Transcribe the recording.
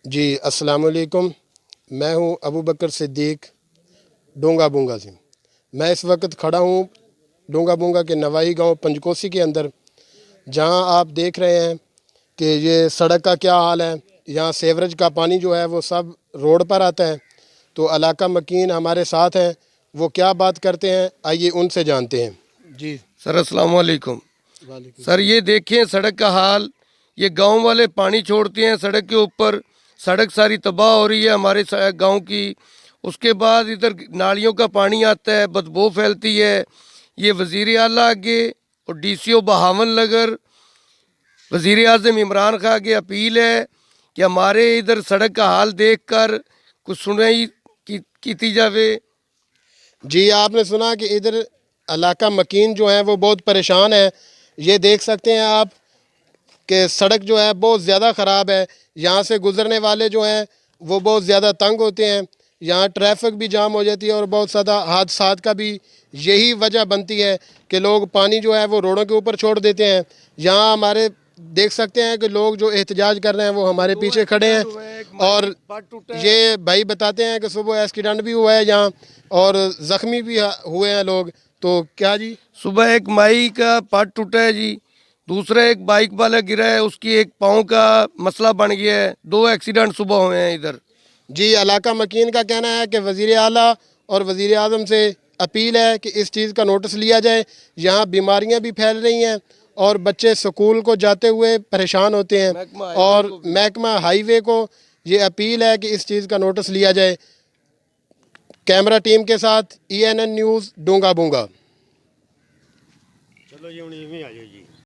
جی السلام علیکم، میں ہوں ابو بکر صدیق ڈونگا بونگا سے۔ میں اس وقت کھڑا ہوں ڈونگا بونگا کے نوائی گاؤں پنجکوسی کے اندر، جہاں آپ دیکھ رہے ہیں کہ یہ سڑک کا کیا حال ہے۔ یہاں سیوریج کا پانی جو ہے وہ سب روڈ پر آتا ہے۔ تو علاقہ مکین ہمارے ساتھ ہیں، وہ کیا بات کرتے ہیں آئیے ان سے جانتے ہیں۔ جی سر السلام علیکم۔ وعلیکم سر یہ دیکھیں سڑک کا حال، یہ گاؤں والے پانی چھوڑتے ہیں سڑک کے اوپر، سڑک ساری تباہ ہو رہی ہے ہمارے گاؤں کی۔ اس کے بعد ادھر نالیوں کا پانی آتا ہے، بدبو پھیلتی ہے۔ یہ وزیر اعلیٰ آگے اور ڈی سی او بہاون نگر، وزیر اعظم عمران خان کی اپیل ہے کہ ہمارے ادھر سڑک کا حال دیکھ کر کچھ سنائی کی جاوے۔ جی آپ نے سنا کہ ادھر علاقہ مکین جو ہیں وہ بہت پریشان ہے۔ یہ دیکھ سکتے ہیں آپ کہ سڑک جو ہے بہت زیادہ خراب ہے۔ یہاں سے گزرنے والے جو ہیں وہ بہت زیادہ تنگ ہوتے ہیں۔ یہاں ٹریفک بھی جام ہو جاتی ہے اور بہت زیادہ حادثات کا بھی یہی وجہ بنتی ہے کہ لوگ پانی جو ہے وہ روڈوں کے اوپر چھوڑ دیتے ہیں۔ یہاں ہمارے دیکھ سکتے ہیں کہ لوگ جو احتجاج کر رہے ہیں وہ ہمارے پیچھے کھڑے ہیں، اور یہ بھائی بتاتے ہیں کہ صبح ایکسیڈنٹ بھی ہوا ہے یہاں اور زخمی بھی ہوئے ہیں لوگ۔ تو کیا جی؟ صبح ایک مائی کا پٹ ٹوٹا ہے جی، دوسرا ایک بائک والا گرا ہے، اس کی ایک پاؤں کا مسئلہ بن گیا ہے۔ 2 ایکسیڈنٹ صبح ہوئے ہیں ادھر۔ جی علاقہ مکین کا کہنا ہے کہ وزیر اعلیٰ اور وزیر اعظم سے اپیل ہے کہ اس چیز کا نوٹس لیا جائے۔ یہاں بیماریاں بھی پھیل رہی ہیں اور بچے سکول کو جاتے ہوئے پریشان ہوتے ہیں، اور محکمہ ہائی وے کو یہ اپیل ہے کہ اس چیز کا نوٹس لیا جائے۔ کیمرہ ٹیم کے ساتھ ENN نیوز ڈونگا بونگا۔ چلو جی ہوں ایویں آ جاؤ جی۔